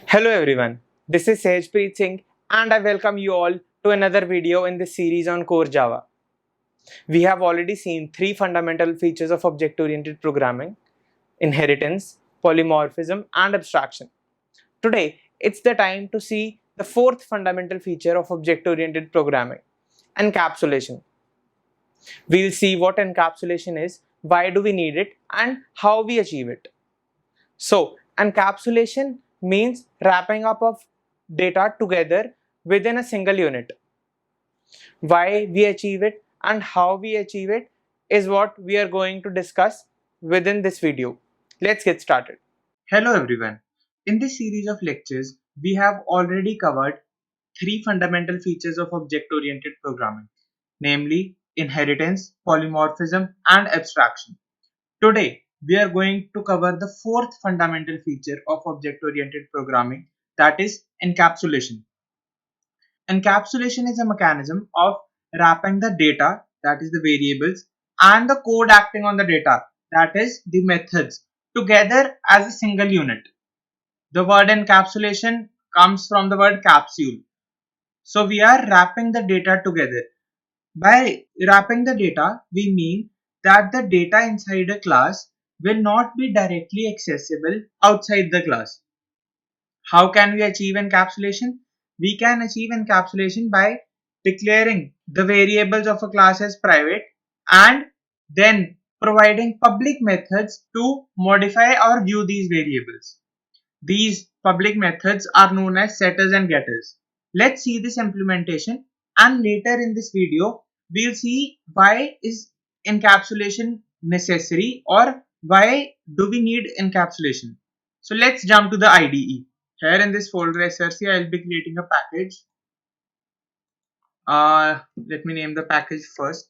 Hello everyone, this is Sehjpreet Singh and I welcome you all to another video in this series on Core Java. We have already seen three fundamental features of object-oriented programming: inheritance, polymorphism, and abstraction. Today, it's the time to see the fourth fundamental feature of object-oriented programming: encapsulation. We'll see what encapsulation is, why do we need it, and how we achieve it. So, encapsulation means wrapping up of data together within a single unit. Why we achieve it and how we achieve it is what we are going to discuss within this video. Let's get started. Hello everyone. In this series of lectures, we have already covered three fundamental features of object-oriented programming, namely inheritance, polymorphism, and abstraction. Today, we are going to cover the fourth fundamental feature of object-oriented programming, that is encapsulation. Encapsulation is a mechanism of wrapping the data, that is the variables, and the code acting on the data, that is the methods, together as a single unit. The word encapsulation comes from the word capsule. So we are wrapping the data together. By wrapping the data, we mean that the data inside a class will not be directly accessible outside the class. How can we achieve encapsulation? We can achieve encapsulation by declaring the variables of a class as private and then providing public methods to modify or view these variables. These public methods are known as setters and getters. Let's see this implementation, and later in this video we'll see why is encapsulation necessary or why do we need encapsulation. So let's jump to the IDE. Here in this folder src I'll be creating a package. Let me name the package first.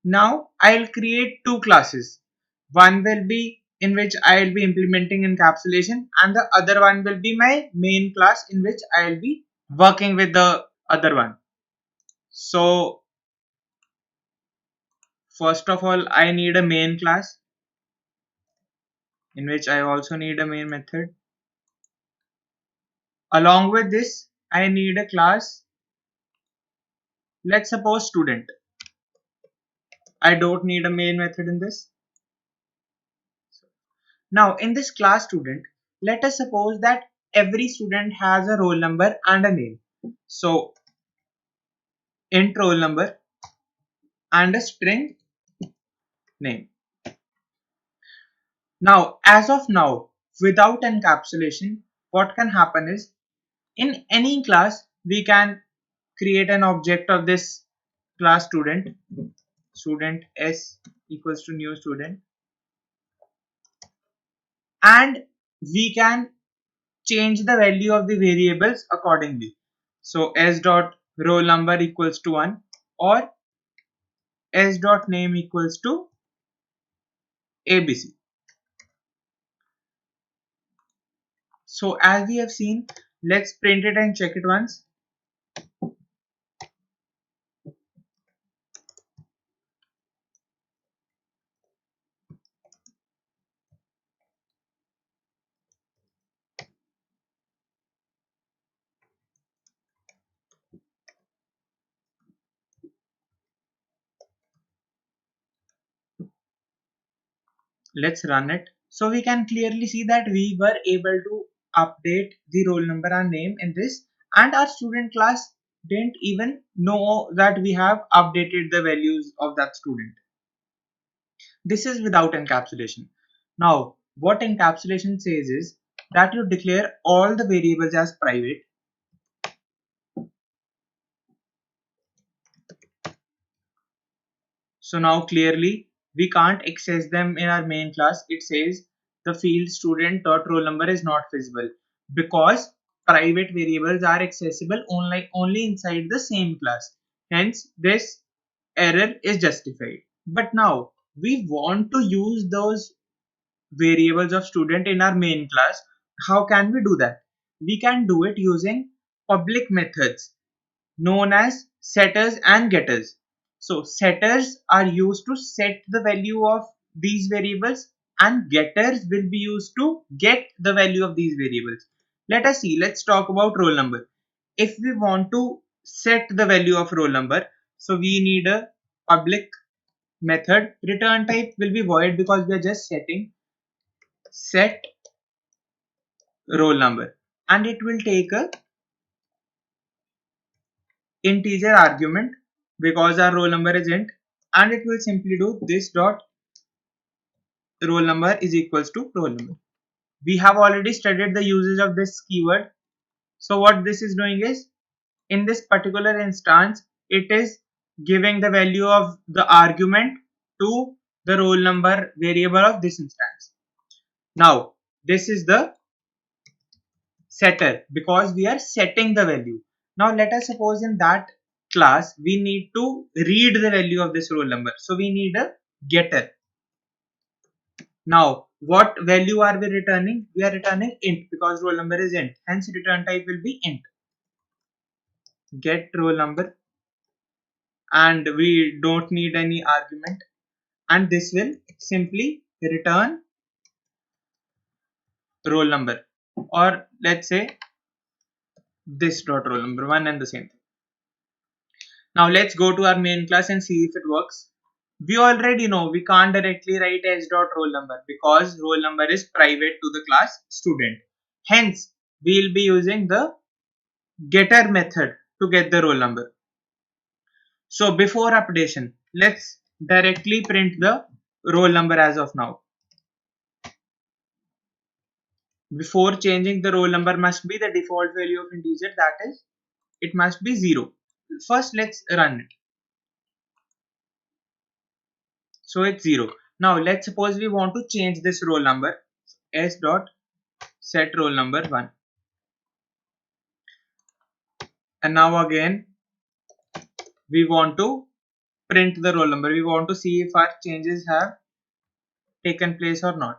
Now I'll create two classes. One will be in which I'll be implementing encapsulation, and the other one will be my main class in which I'll be working with the other one. So first of all, I need a main class in which I also need a main method. Along with this, I need a class. Let's suppose student. I don't need a main method in this. Now in this class student, let us suppose that every student has a roll number and a name. So int roll number and a string name. Now as of now, without encapsulation, what can happen is in any class we can create an object of this class student. Student s equals to new student, and we can change the value of the variables accordingly. So s dot roll number equals to 1 or s dot name equals to abc. So as we have seen, let's print it and check it once. Let's run it. So we can clearly see that we were able to update the roll number and name in this, and our student class didn't even know that we have updated the values of that student. This is without encapsulation. Now what encapsulation says is that you declare all the variables as private. So now clearly we can't access them in our main class. It says the field student dot roll number is not visible because private variables are accessible only inside the same class. Hence this error is justified. But now we want to use those variables of student in our main class. How can we do that? We can do it using public methods known as setters and getters. So setters are used to set the value of these variables, and getters will be used to get the value of these variables. Let us see, let's talk about roll number. If we want to set the value of roll number, so we need a public method. Return type will be void because we are just setting set roll number, and it will take a integer argument because our roll number is int, and it will simply do this dot roll number is equals to roll number. We have already studied the usage of this keyword. So what this is doing is, in this particular instance, it is giving the value of the argument to the roll number variable of this instance. Now this is the setter because we are setting the value. Now let us suppose in that class we need to read the value of this roll number. So we need a getter. Now what value are we returning? We are returning int because roll number is int. Hence return type will be int. Get roll number, and we don't need any argument, and this will simply return roll number, or let's say this dot roll number, one and the same thing. Now let's go to our main class and see if it works. We already know we can't directly write s dot roll number because roll number is private to the class student. Hence we'll be using the getter method to get the roll number. So before updation, let's directly print the roll number as of now. Before changing the roll number must be the default value of integer, that is, it must be 0. First let's run it. So it's 0. Now let's suppose we want to change this roll number. S dot set roll number 1, and now again we want to print the roll number. We want to see if our changes have taken place or not.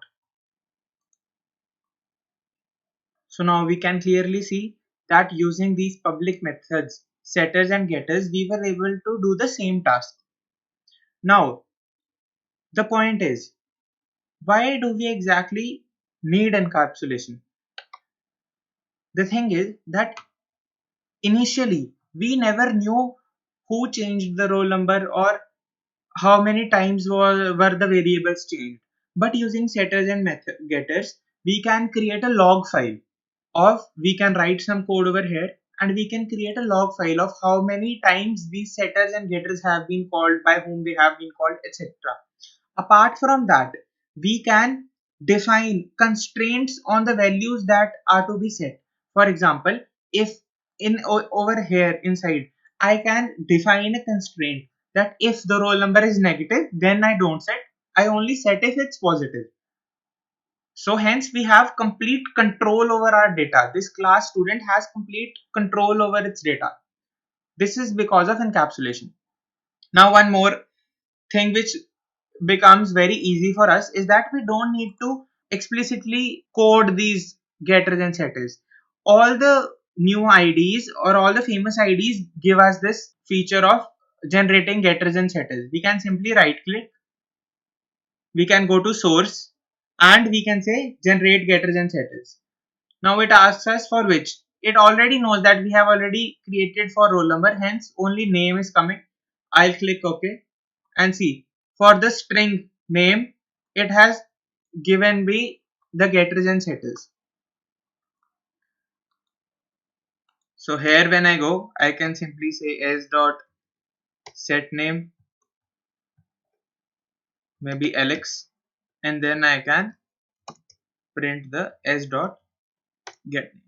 So now we can clearly see that using these public methods, setters and getters, we were able to do the same task. Now the point is, why do we exactly need encapsulation? The thing is that initially we never knew who changed the roll number or how many times were the variables changed. But using setters and getters, we can create a log file of, we can write some code over here and we can create a log file of how many times these setters and getters have been called, by whom they have been called, etc. Apart from that, we can define constraints on the values that are to be set. For example, if over here inside, I can define a constraint that if the roll number is negative, then I don't set. I only set if it's positive. So hence we have complete control over our data. This class student has complete control over its data. This is because of encapsulation. Now one more thing which becomes very easy for us is that we don't need to explicitly code these getters and setters. All the new IDs or all the famous IDs give us this feature of generating getters and setters. We can simply right click, we can go to source, and we can say generate getters and setters. Now it asks us for which. It already knows that we have already created for roll number, hence only name is coming. I'll click OK and see, for the string name it has given me the getters and setters. So here when I go, I can simply say s dot set name, maybe Alex, and then I can print the s dot get name.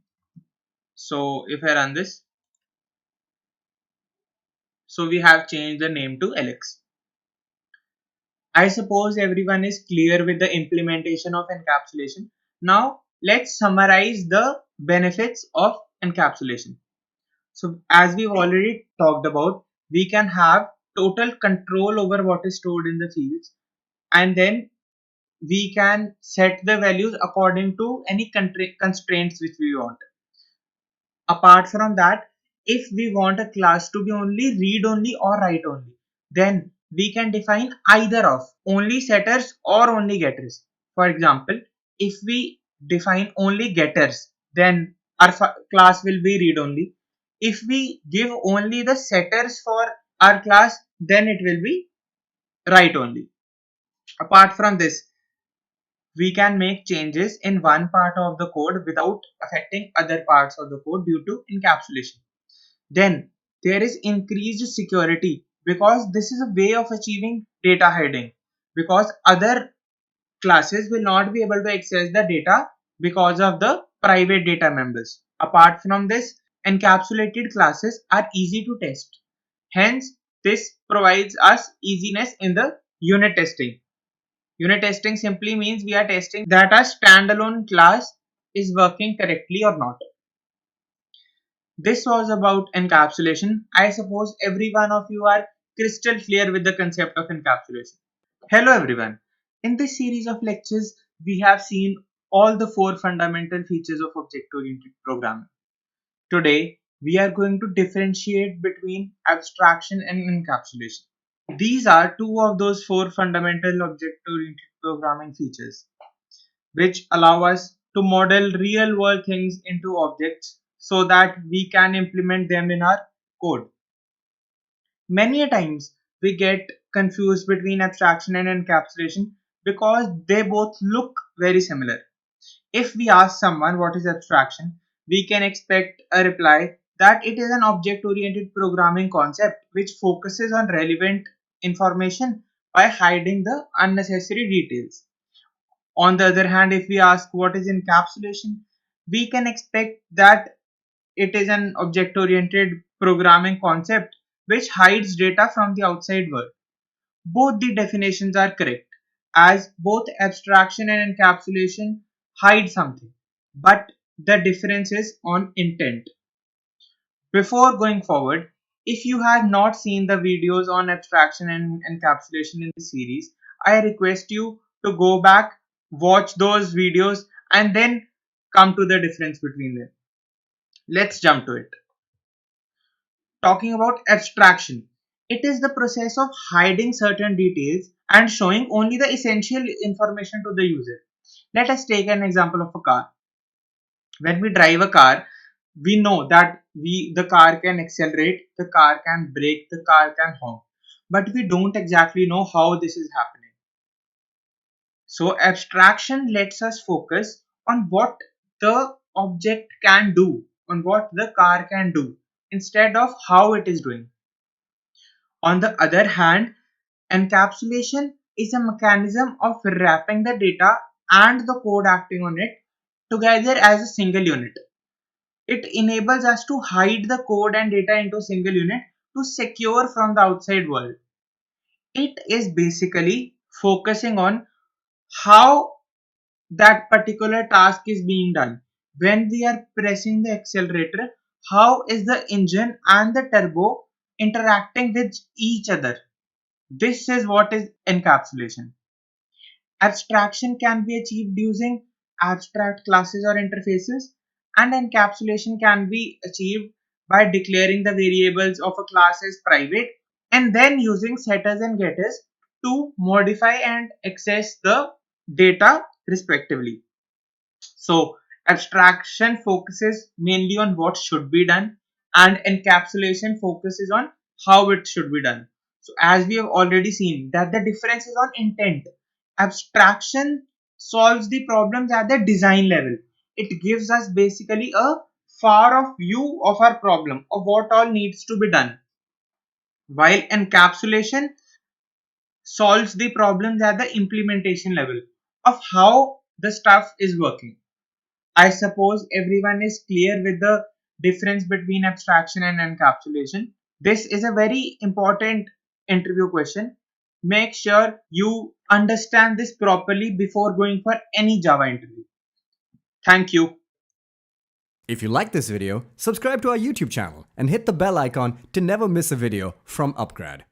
So if I run this, so we have changed the name to Alex. I suppose everyone is clear with the implementation of encapsulation. Now let's summarize the benefits of encapsulation. So as we've already talked about, we can have total control over what is stored in the fields, and then we can set the values according to any constraints which we want. Apart from that, if we want a class to be only read only or write only, then we can define either of only setters or only getters. For example, if we define only getters, then our class will be read only. If we give only the setters for our class, then it will be write only. Apart from this, we can make changes in one part of the code without affecting other parts of the code due to encapsulation. Then there is increased security because this is a way of achieving data hiding, because other classes will not be able to access the data because of the private data members. Apart from this, encapsulated classes are easy to test. Hence, this provides us easiness in the unit testing. Unit testing simply means we are testing that a standalone class is working correctly or not. This was about encapsulation. I suppose every one of you are crystal clear with the concept of encapsulation. Hello everyone. In this series of lectures, we have seen all the four fundamental features of object-oriented programming. Today, we are going to differentiate between abstraction and encapsulation. These are two of those four fundamental object-oriented programming features, which allow us to model real-world things into objects so that we can implement them in our code. Many a times we get confused between abstraction and encapsulation because they both look very similar. If we ask someone what is abstraction, we can expect a reply that it is an object-oriented programming concept which focuses on relevant information by hiding the unnecessary details. On the other hand, if we ask what is encapsulation, we can expect that it is an object-oriented programming concept which hides data from the outside world. Both the definitions are correct, as both abstraction and encapsulation hide something, but the difference is on intent. Before going forward, if you have not seen the videos on abstraction and encapsulation in the series, I request you to go back, watch those videos, and then come to the difference between them. Let's jump to it. Talking about abstraction, it is the process of hiding certain details and showing only the essential information to the user. Let us take an example of a car. When we drive a car, we know that the car can accelerate, the car can brake, the car can honk, but we don't exactly know how this is happening. So abstraction lets us focus on what the object can do, on what the car can do, instead of how it is doing. On the other hand, encapsulation is a mechanism of wrapping the data and the code acting on it together as a single unit. It enables us to hide the code and data into a single unit to secure from the outside world. It is basically focusing on how that particular task is being done. When we are pressing the accelerator, how is the engine and the turbo interacting with each other? This is what is encapsulation. Abstraction can be achieved using abstract classes or interfaces, and encapsulation can be achieved by declaring the variables of a class as private and then using setters and getters to modify and access the data respectively. So abstraction focuses mainly on what should be done and encapsulation focuses on how it should be done. So as we have already seen that the difference is on intent. Abstraction solves the problems at the design level. It gives us basically a far off view of our problem, of what all needs to be done. While encapsulation solves the problems at the implementation level of how the stuff is working. I suppose everyone is clear with the difference between abstraction and encapsulation. This is a very important interview question. Make sure you understand this properly before going for any Java interview. Thank you. If you like this video, subscribe to our YouTube channel and hit the bell icon to never miss a video from Upgrad.